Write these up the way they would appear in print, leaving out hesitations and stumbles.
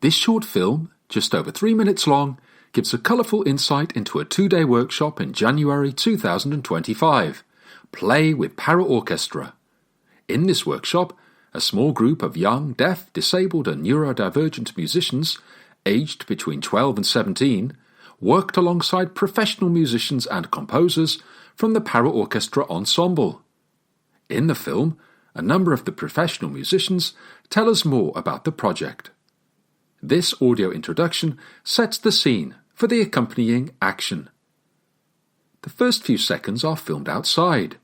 This short film, just over 3 minutes long, gives a colourful insight into a 2-day workshop in January 2025, Play with Paraorchestra. In this workshop, a small group of young, deaf, disabled and neurodivergent musicians, aged between 12 and 17, worked alongside professional musicians and composers from the Paraorchestra ensemble. In the film, a number of the professional musicians tell us more about the project. This audio introduction sets the scene for the accompanying action. The first few seconds are filmed outside.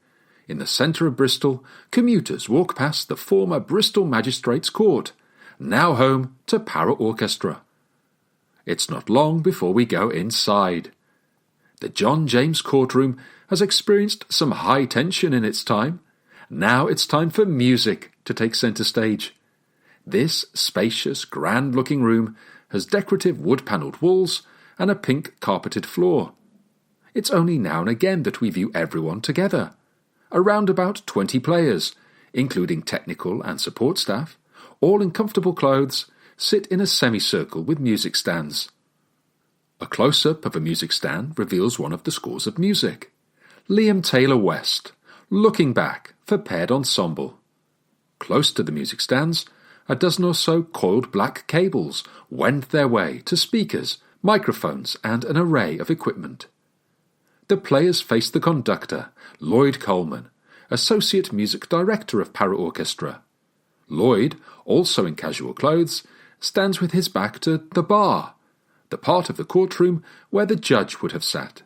In the centre of Bristol, commuters walk past the former Bristol Magistrates' Court, now home to Paraorchestra. It's not long before we go inside. The John James Courtroom has experienced some high tension in its time. Now it's time for music to take centre stage. This spacious, grand-looking room has decorative wood-panelled walls and a pink carpeted floor. It's only now and again that we view everyone together. Around about 20 players, including technical and support staff, all in comfortable clothes, sit in a semicircle with music stands. A close-up of a music stand reveals one of the scores of music. Liam Taylor West, Looking Back for Paired Ensemble. Close to the music stands, a dozen or so coiled black cables wend their way to speakers, microphones and an array of equipment. The players face the conductor, Lloyd Coleman, Associate Music Director of Paraorchestra. Lloyd, also in casual clothes, stands with his back to the bar, the part of the courtroom where the judge would have sat.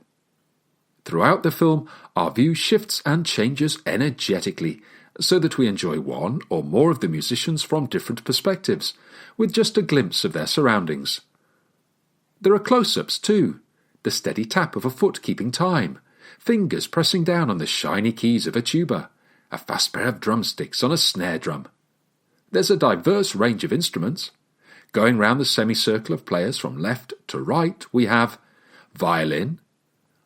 Throughout the film, our view shifts and changes energetically, so that we enjoy one or more of the musicians from different perspectives, with just a glimpse of their surroundings. There are close-ups too, the steady tap of a foot keeping time, fingers pressing down on the shiny keys of a tuba, a fast pair of drumsticks on a snare drum. There's a diverse range of instruments. Going round the semicircle of players from left to right, we have violin,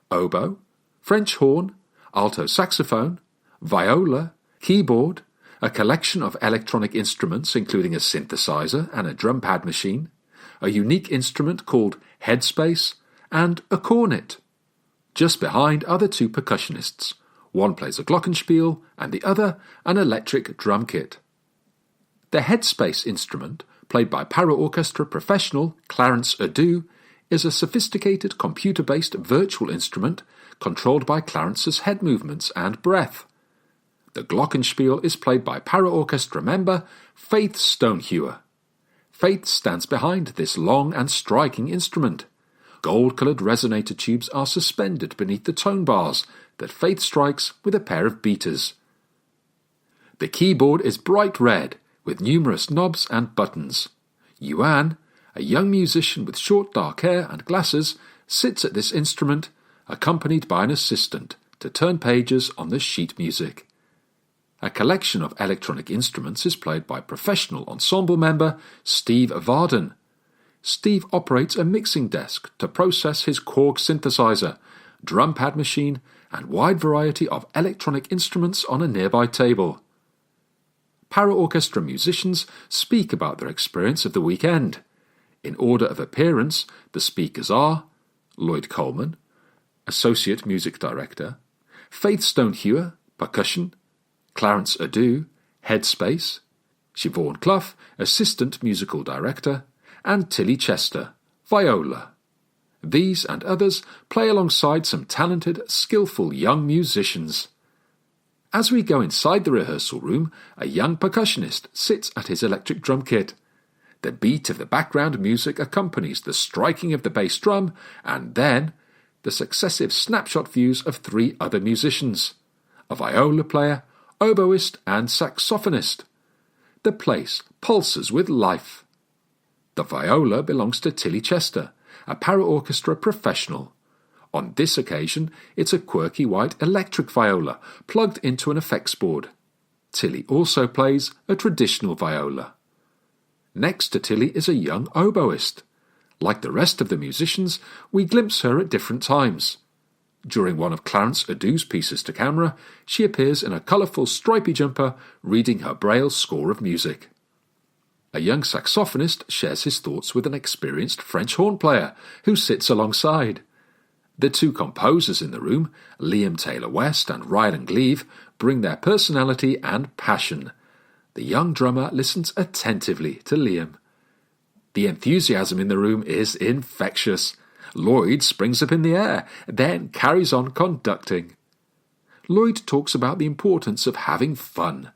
oboe, French horn, alto saxophone, viola, keyboard, a collection of electronic instruments including a synthesizer and a drum pad machine, a unique instrument called headspace, and a cornet. Just behind are the two percussionists. One plays a glockenspiel and the other an electric drum kit. The headspace instrument, played by Paraorchestra professional Clarence Adu, is a sophisticated computer-based virtual instrument controlled by Clarence's head movements and breath. The glockenspiel is played by Paraorchestra member Faith Stonehewer. Faith stands behind this long and striking instrument. Gold-coloured resonator tubes are suspended beneath the tone bars that Faith strikes with a pair of beaters. The keyboard is bright red, with numerous knobs and buttons. Yuan, a young musician with short dark hair and glasses, sits at this instrument, accompanied by an assistant, to turn pages on the sheet music. A collection of electronic instruments is played by professional ensemble member Steve Varden. Steve operates a mixing desk to process his Korg synthesizer, drum pad machine, and wide variety of electronic instruments on a nearby table. Paraorchestra musicians speak about their experience of the weekend. In order of appearance, the speakers are Lloyd Coleman, Associate Music Director, Faith Stonehewer, Percussion, Clarence Adu, Headspace, Siobhan Clough, Assistant Musical Director, and Tilly Chester, Viola. These and others play alongside some talented, skillful young musicians. As we go inside the rehearsal room, a young percussionist sits at his electric drum kit. The beat of the background music accompanies the striking of the bass drum, and then the successive snapshot views of 3 other musicians, a viola player, oboist and saxophonist. The place pulses with life. The viola belongs to Tilly Chester, a Paraorchestra professional. On this occasion, it's a quirky white electric viola plugged into an effects board. Tilly also plays a traditional viola. Next to Tilly is a young oboist. Like the rest of the musicians, we glimpse her at different times. During one of Clarence Adu's pieces to camera, she appears in a colourful stripy jumper reading her Braille score of music. A young saxophonist shares his thoughts with an experienced French horn player who sits alongside. The two composers in the room, Liam Taylor-West and Rylan Gleave, bring their personality and passion. The young drummer listens attentively to Liam. The enthusiasm in the room is infectious. Lloyd springs up in the air, then carries on conducting. Lloyd talks about the importance of having fun.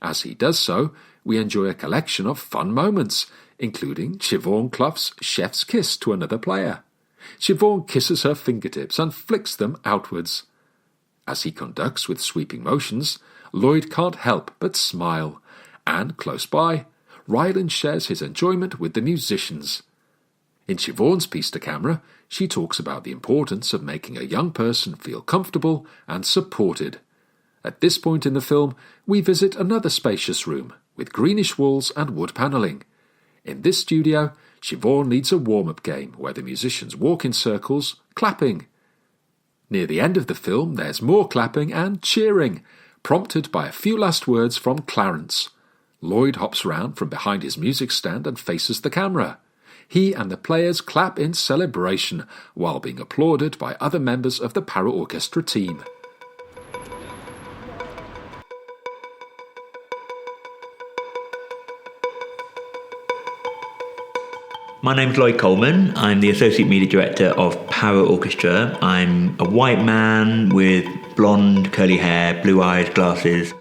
As he does so, we enjoy a collection of fun moments, including Siobhan Clough's chef's kiss to another player. Siobhan kisses her fingertips and flicks them outwards. As he conducts with sweeping motions, Lloyd can't help but smile, and close by, Rylan shares his enjoyment with the musicians. In Siobhan's piece to camera, she talks about the importance of making a young person feel comfortable and supported. At this point in the film, we visit another spacious room with greenish walls and wood panelling. In this studio, Siobhan leads a warm-up game where the musicians walk in circles, clapping. Near the end of the film, there's more clapping and cheering, prompted by a few last words from Clarence. Lloyd hops round from behind his music stand and faces the camera. He and the players clap in celebration while being applauded by other members of the Paraorchestra team. My name's Lloyd Coleman. I'm the Associate Media Director of Paraorchestra. I'm a white man with blonde, curly hair, blue eyes, glasses.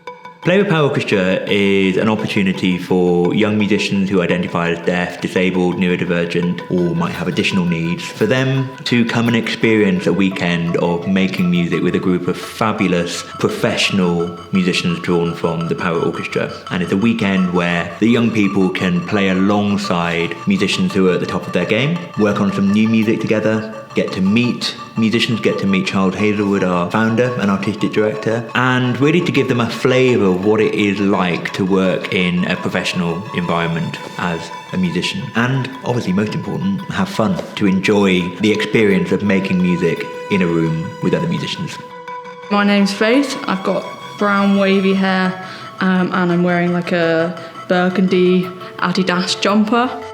Play with Paraorchestra is an opportunity for young musicians who identify as deaf, disabled, neurodivergent, or might have additional needs, for them to come and experience a weekend of making music with a group of fabulous professional musicians drawn from the Paraorchestra. And it's a weekend where the young people can play alongside musicians who are at the top of their game, work on some new music together, get to meet musicians, get to meet Charles Hazelwood, our founder and artistic director, and really to give them a flavour of what it is like to work in a professional environment as a musician. And obviously, most important, have fun, to enjoy the experience of making music in a room with other musicians. My name's Faith. I've got brown wavy hair and I'm wearing like a burgundy Adidas jumper.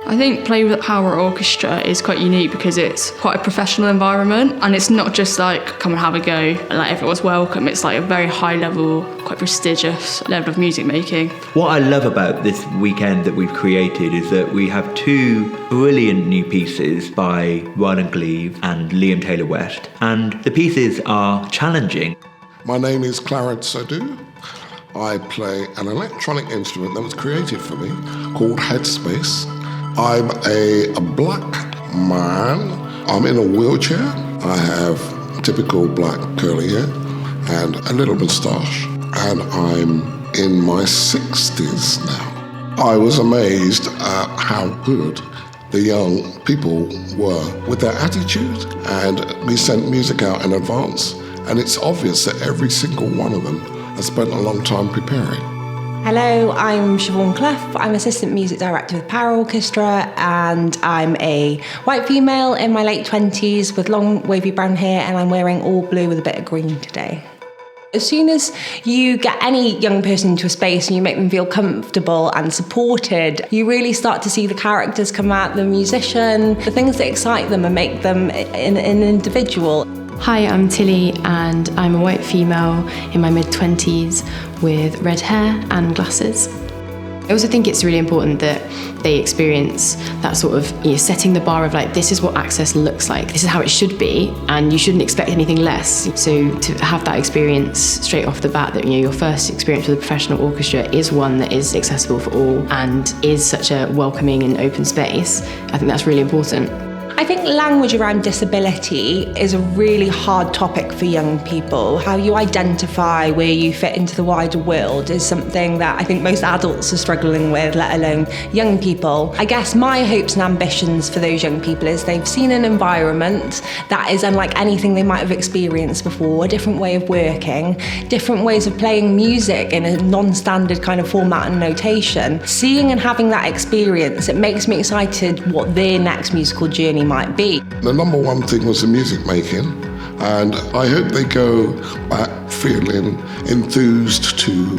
I think playing with the Paraorchestra is quite unique because it's quite a professional environment, and it's not just like come and have a go and like everyone's welcome. It's like a very high level, quite prestigious level of music making. What I love about this weekend that we've created is that we have two brilliant new pieces by Rylan Gleave and Liam Taylor-West, and the pieces are challenging. My name is Clarence Sadu. I play an electronic instrument that was created for me called Headspace. I'm a black man. I'm in a wheelchair. I have typical black curly hair and a little moustache. And I'm in my 60s now. I was amazed at how good the young people were with their attitude. And we sent music out in advance. And it's obvious that every single one of them has spent a long time preparing. Hello, I'm Siobhan Clough. I'm Assistant Music Director with Paraorchestra, and I'm a white female in my late 20s with long wavy brown hair, and I'm wearing all blue with a bit of green today. As soon as you get any young person into a space and you make them feel comfortable and supported, you really start to see the characters come out, the musician, the things that excite them and make them an individual. Hi, I'm Tilly and I'm a white female in my mid-20s with red hair and glasses. I also think it's really important that they experience that sort of, setting the bar of like, this is what access looks like, this is how it should be, and you shouldn't expect anything less. So to have that experience straight off the bat, that your first experience with a professional orchestra is one that is accessible for all and is such a welcoming and open space, I think that's really important. I think language around disability is a really hard topic for young people. How you identify where you fit into the wider world is something that I think most adults are struggling with, let alone young people. I guess my hopes and ambitions for those young people is they've seen an environment that is unlike anything they might have experienced before, a different way of working, different ways of playing music in a non-standard kind of format and notation. Seeing and having that experience, it makes me excited what their next musical journey might be. The number one thing was the music making. And I hope they go back feeling enthused to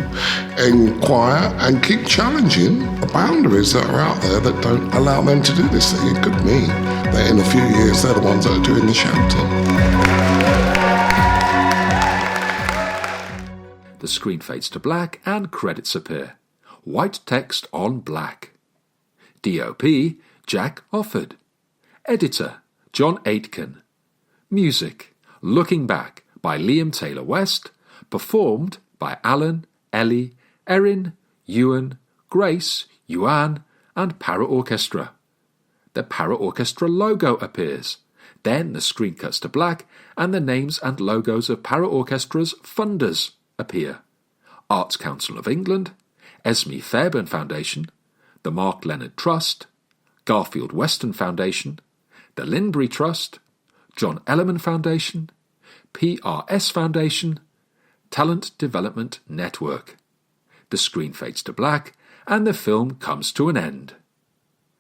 inquire and keep challenging the boundaries that are out there that don't allow them to do this thing. It could mean that in a few years they're the ones that are doing the shouting. The screen fades to black and credits appear. White text on black. DOP, Jack Offord. Editor, Jon Aitken. Music, Looking Back by Liam Taylor West, performed by Alan, Ellie, Erin, Ewan, Grace, Yuan, and Paraorchestra. The Paraorchestra logo appears. Then the screen cuts to black and the names and logos of Paraorchestra's funders appear. Arts Council of England, Esme Fairbairn Foundation, the Mark Leonard Trust, Garfield Weston Foundation, the Linbury Trust, John Ellerman Foundation, PRS Foundation, Talent Development Network. The screen fades to black and the film comes to an end.